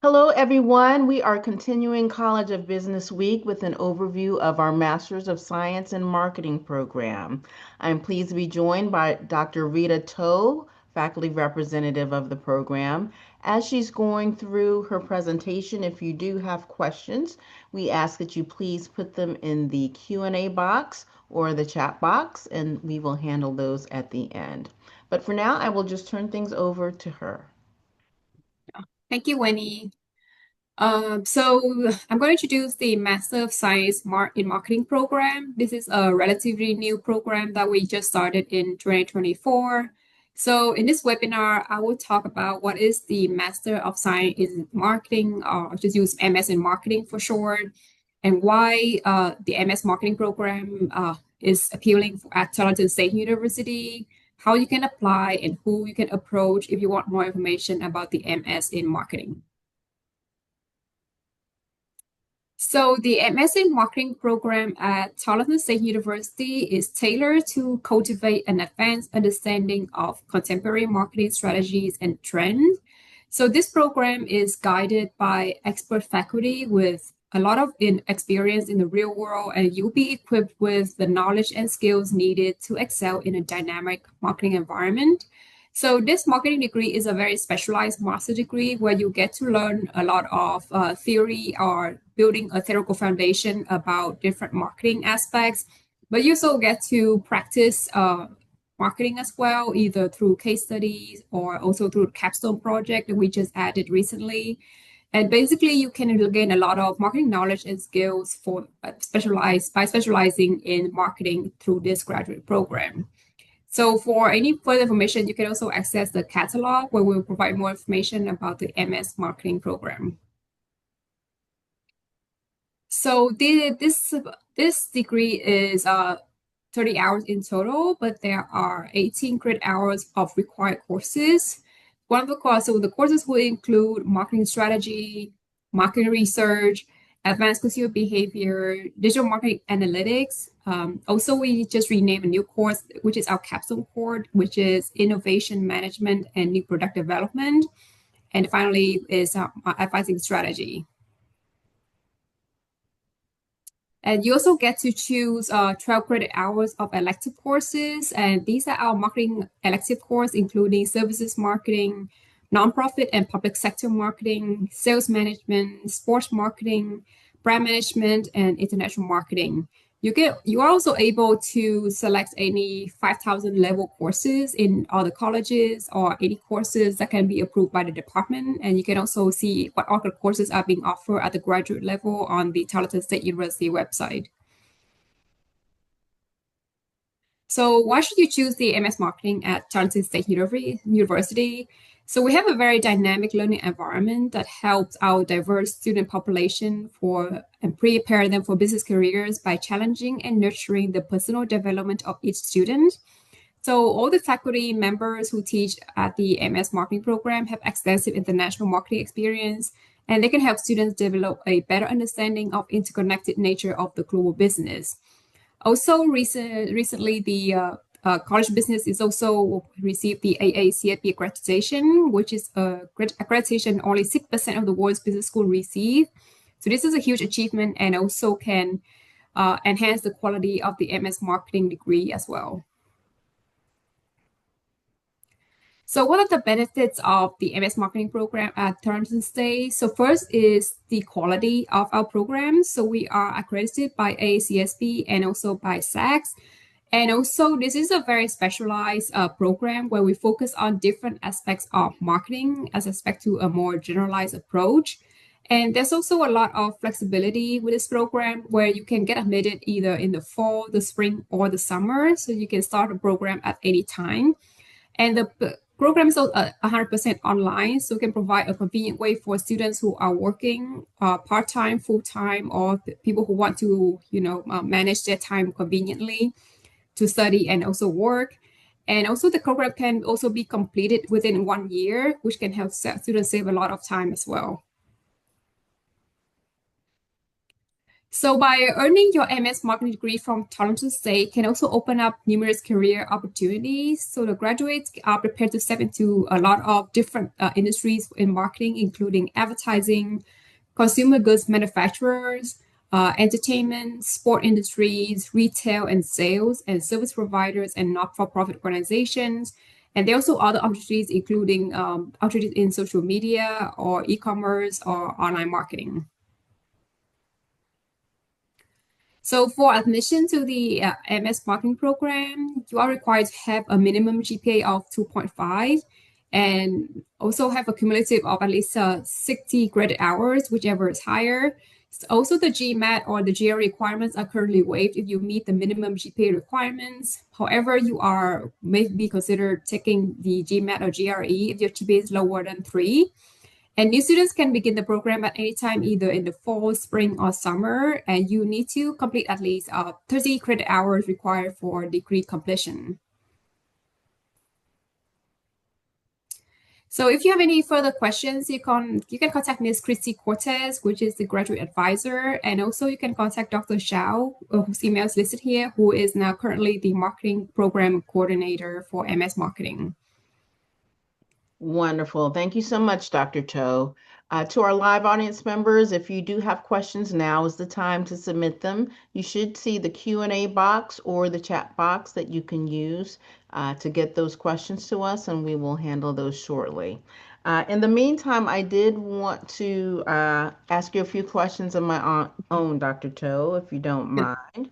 Hello, everyone. We are continuing College of Business Week with an overview of our Masters of Science in Marketing program. I'm pleased to be joined by Dr. Rita Toe, faculty representative of the program. As she's going through her presentation, if you do have questions, we ask that you please put them in the Q&A box or the chat box, and we will handle those at the end. But for now, I will just turn things over to her. Thank you, Winnie. So I'm going to introduce the Master of Science in Marketing program. This is a relatively new program that we just started in 2024. So in this webinar, I will talk about what is the Master of Science in Marketing, or just use MS in Marketing for short, and why the MS Marketing program is appealing at Tarleton State University, how you can apply, and who you can approach if you want more information about the MS in Marketing. So the MS in Marketing program at Tarleton State University is tailored to cultivate an advanced understanding of contemporary marketing strategies and trends. So this program is guided by expert faculty with a lot of experience in the real world, and you'll be equipped with the knowledge and skills needed to excel in a dynamic marketing environment. So this marketing degree is a very specialized master degree where you get to learn a lot of theory or building a theoretical foundation about different marketing aspects, but you also get to practice marketing as well, either through case studies or also through the capstone project that we just added recently. And basically, you can gain a lot of marketing knowledge and skills for specializing in marketing through this graduate program. So for any further information, you can also access the catalog where we'll provide more information about the MS marketing program. So this degree is 30 hours in total, but there are 18 credit hours of required courses. One of the courses, so the courses will include marketing strategy, marketing research, advanced consumer behavior, digital marketing analytics. Also, we just renamed a new course, which is our capstone course, which is innovation management and new product development. And finally is advising strategy. And you also get to choose 12 credit hours of elective courses. And these are our marketing elective course, including services marketing, nonprofit and public sector marketing, sales management, sports marketing, brand management, and international marketing. You are also able to select any 5,000 level courses in other colleges or any courses that can be approved by the department. And you can also see what other courses are being offered at the graduate level on the Tarleton State University website. So why should you choose the MS Marketing at Tarleton State University? So we have a very dynamic learning environment that helps our diverse student population and prepare them for business careers by challenging and nurturing the personal development of each student. So all the faculty members who teach at the MS Marketing program have extensive international marketing experience, and they can help students develop a better understanding of interconnected nature of the global business. Also, recently, the College Business is also received the AACSB accreditation, which is a accreditation only 6% of the world's business school receive. So this is a huge achievement and also can enhance the quality of the MS Marketing degree as well. So what are the benefits of the MS Marketing program at Tarleton State? So first is the quality of our program. So we are accredited by AACSB and also by SACS. And also this is a very specialized program where we focus on different aspects of marketing as respect to a more generalized approach. And there's also a lot of flexibility with this program where you can get admitted either in the fall, the spring, or the summer. So you can start a program at any time. And the program is 100% online, so it can provide a convenient way for students who are working part-time, full-time, or people who want to, manage their time conveniently to study and also work. And also the program can also be completed within 1 year, which can help students save a lot of time as well. So by earning your MS marketing degree from Tarleton State can also open up numerous career opportunities. So the graduates are prepared to step into a lot of different industries in marketing, including advertising, consumer goods manufacturers, entertainment, sport industries, retail and sales, and service providers and not-for-profit organizations. And there are also other opportunities, including opportunities in social media or e-commerce or online marketing. So for admission to the MS marketing program, you are required to have a minimum GPA of 2.5 and also have a cumulative of at least 60 credit hours, whichever is higher. Also, the GMAT or the GRE requirements are currently waived if you meet the minimum GPA requirements. However, you may be considered taking the GMAT or GRE if your GPA is lower than 3. And new students can begin the program at any time, either in the fall, spring, or summer. And you need to complete at least 30 credit hours required for degree completion. So if you have any further questions, you can contact Ms. Christy Cortez, which is the graduate advisor. And also you can contact Dr. Xiao, whose email is listed here, who is now currently the marketing program coordinator for MS Marketing. Wonderful. Thank you so much, Dr. Toe. To our live audience members, if you do have questions, now is the time to submit them. You should see the Q&A box or the chat box that you can use to get those questions to us, and we will handle those shortly. In the meantime, I did want to ask you a few questions of my own, Dr. Toe, if you don't mind. No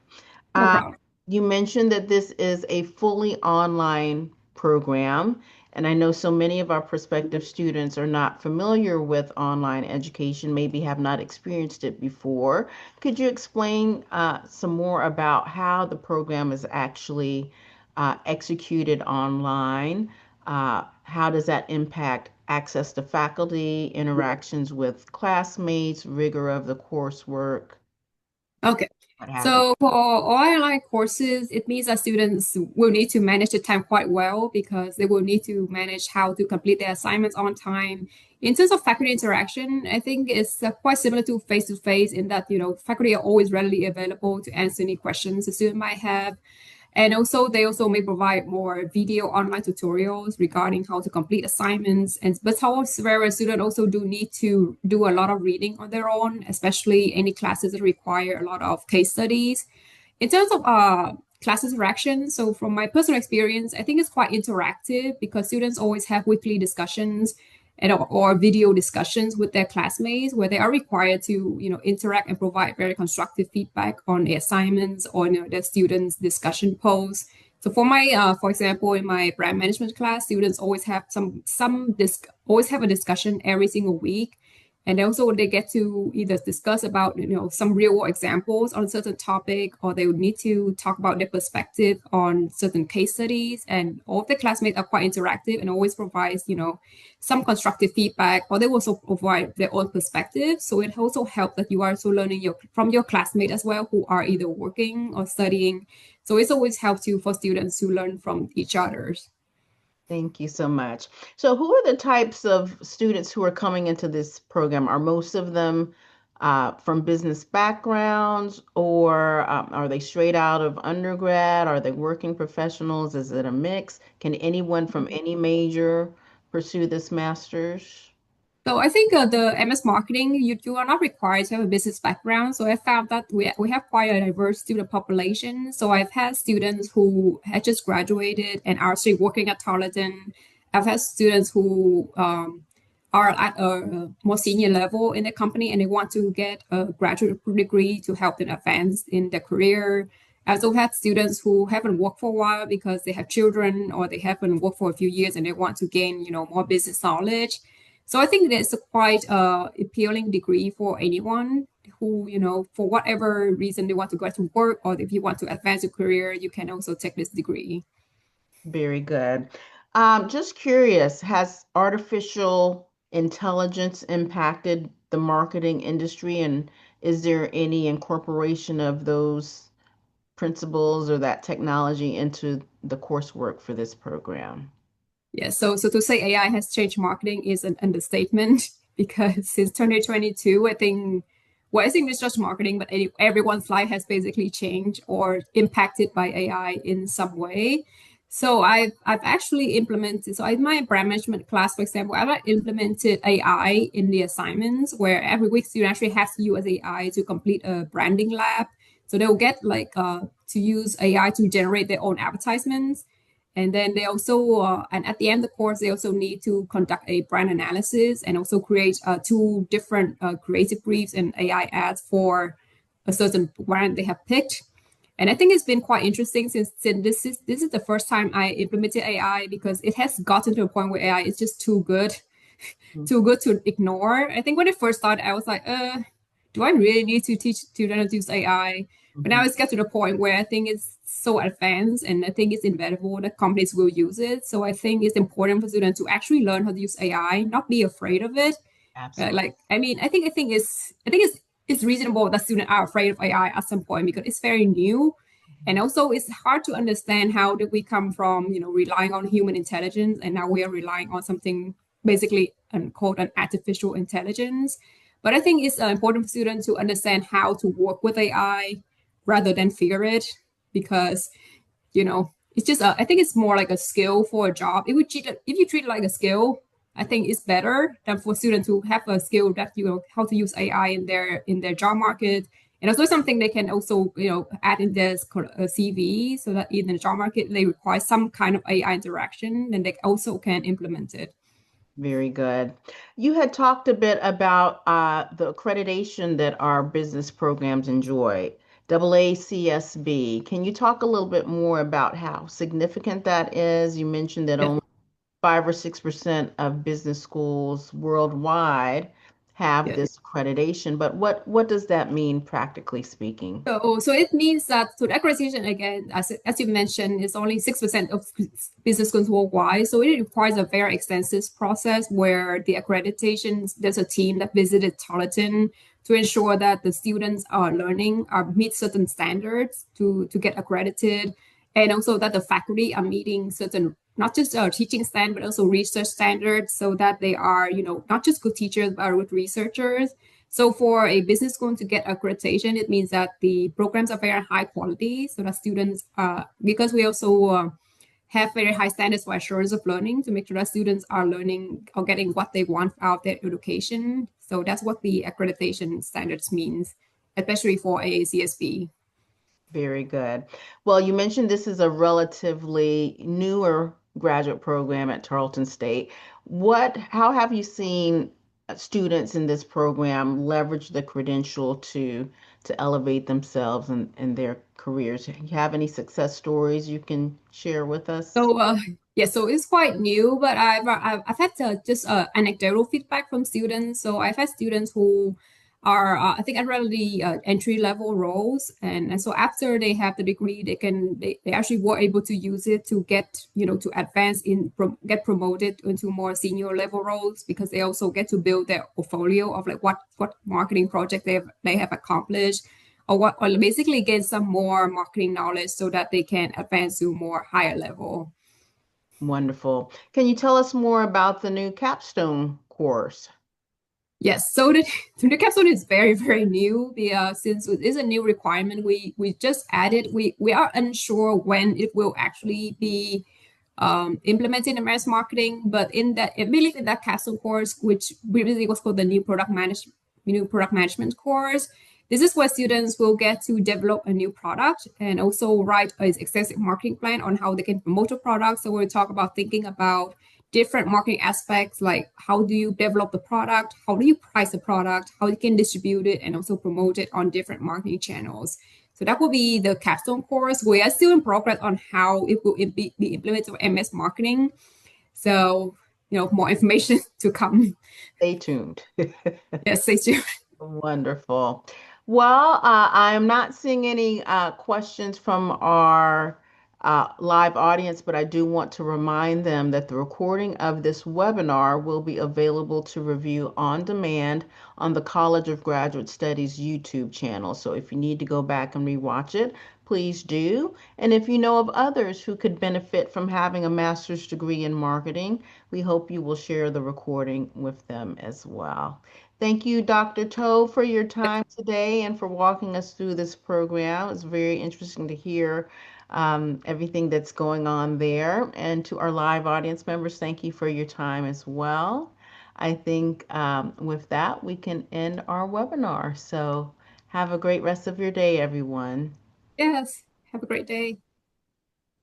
Uh, problem. you mentioned that this is a fully online program, and I know so many of our prospective students are not familiar with online education, maybe have not experienced it before. Could you explain some more about how the program is actually executed online? How does that impact access to faculty, interactions with classmates, rigor of the coursework, Okay. what have you? So for online courses, it means that students will need to manage the time quite well because they will need to manage how to complete their assignments on time. In terms of faculty interaction, I think it's quite similar to face in that, faculty are always readily available to answer any questions a student might have. And also, they also may provide more video online tutorials regarding how to complete assignments. But however, students also do need to do a lot of reading on their own, especially any classes that require a lot of case studies. In terms of class interaction, so from my personal experience, I think it's quite interactive because students always have weekly discussions or video discussions with their classmates where they are required to interact and provide very constructive feedback on the assignments or their students discussion posts. So for example, in my brand management class, students always have always have a discussion every single week, and also they get to either discuss about some real world examples on a certain topic, or they would need to talk about their perspective on certain case studies. And all of the classmates are quite interactive and always provides some constructive feedback, or they also provide their own perspective. So it also helps that you are also learning from your classmates as well, who are either working or studying. So it's always helps you for students to learn from each other's. Thank you so much. So, who are the types of students who are coming into this program? Are most of them from business backgrounds, or are they straight out of undergrad? Are they working professionals? Is it a mix? Can anyone from any major pursue this master's? So I think the MS marketing, you are not required to have a business background. So I found that we have quite a diverse student population. So I've had students who had just graduated and are still working at Tarleton. I've had students who are at a more senior level in the company and they want to get a graduate degree to help them advance in their career. I've also had students who haven't worked for a while because they have children or they haven't worked for a few years and they want to gain, more business knowledge. So I think that's a quite appealing degree for anyone who, for whatever reason they want to go to work or if you want to advance your career, you can also take this degree. Very good. Just curious, has artificial intelligence impacted the marketing industry, and is there any incorporation of those principles or that technology into the coursework for this program? Yeah, so to say AI has changed marketing is an understatement because since 2022, I think well, I think it's just marketing, but everyone's life has basically changed or impacted by AI in some way. So I've actually implemented, so in my brand management class, for example, I've implemented AI in the assignments where every week student actually has to use AI to complete a branding lab. So they'll get like to use AI to generate their own advertisements. And then they also, and at the end of the course, they also need to conduct a brand analysis and also create two different creative briefs and AI ads for a certain brand they have picked. And I think it's been quite interesting since this is the first time I implemented AI because it has gotten to a point where AI is just too good to ignore. I think when I first started, I was like, do I really need to teach students to use AI? But now Mhm. it's got to the point where I think it's so advanced and I think it's inevitable that companies will use it. So I think it's important for students to actually learn how to use AI, not be afraid of it. Absolutely. Like, I mean, I think it's reasonable that students are afraid of AI at some point because it's very new. And also it's hard to understand how did we come from, relying on human intelligence and now we are relying on something basically called an artificial intelligence. But I think it's important for students to understand how to work with AI rather than fear it because, it's just, I think it's more like a skill for a job. If you treat it like a skill, I think it's better than for students who have a skill that how to use AI in their job market, and also something they can also add in their CV, so that in the job market they require some kind of AI interaction, then they also can implement it. Very good. You had talked a bit about the accreditation that our business programs enjoy, AACSB. Can you talk a little bit more about how significant that is? You mentioned that Yeah. only 5 or 6% of business schools worldwide have Yeah. this accreditation, but what does that mean practically speaking? So it means that so the accreditation again, as you mentioned, is only 6% of business schools worldwide. So it requires a very extensive process where the accreditation, there's a team that visited Tarleton to ensure that the students are learning are meet certain standards to get accredited, and also that the faculty are meeting certain not just teaching standards but also research standards, so that they are not just good teachers but are good researchers. So for a business school to get accreditation, it means that the programs are very high quality, so that students, because we also have very high standards for assurance of learning to make sure that students are learning or getting what they want out of their education. So that's what the accreditation standards means, especially for AACSB. Very good. Well, you mentioned this is a relatively newer graduate program at Tarleton State. How have you seen students in this program leverage the credential to elevate themselves and their careers? You have any success stories you can share with us? So yeah, so it's quite new, but I've had just anecdotal feedback from students. So I've had students who are I think at relatively entry level roles, and so after they have the degree, they actually were able to use it to get to advance get promoted into more senior level roles because they also get to build their portfolio of like what marketing project they have accomplished or basically gain some more marketing knowledge so that they can advance to more higher level. Wonderful. Can you tell us more about the new capstone course? Yes, so the capstone is very, very new. Since it is a new requirement, we just added. We are unsure when it will actually be implemented in mass marketing, but I believe in that capstone course, which previously was called the new product management course. This is where students will get to develop a new product and also write an extensive marketing plan on how they can promote a product. So we'll talk about thinking about different marketing aspects like how do you develop the product, how do you price the product, how you can distribute it, and also promote it on different marketing channels. So that will be the capstone course. We are still in progress on how it will be implemented for MS marketing. So, more information to come. Stay tuned. Yes, stay tuned. Wonderful. Well, I'm not seeing any questions from our live audience, but I do want to remind them that the recording of this webinar will be available to review on demand on the College of Graduate Studies YouTube channel. So if you need to go back and rewatch it, please do. And if you know of others who could benefit from having a master's degree in marketing, we hope you will share the recording with them as well. Thank you, Dr. Toe, for your time today and for walking us through this program. It's very interesting to hear everything that's going on there. And to our live audience members, thank you for your time as well. I think with that, we can end our webinar. So have a great rest of your day, everyone. Yes. Have a great day.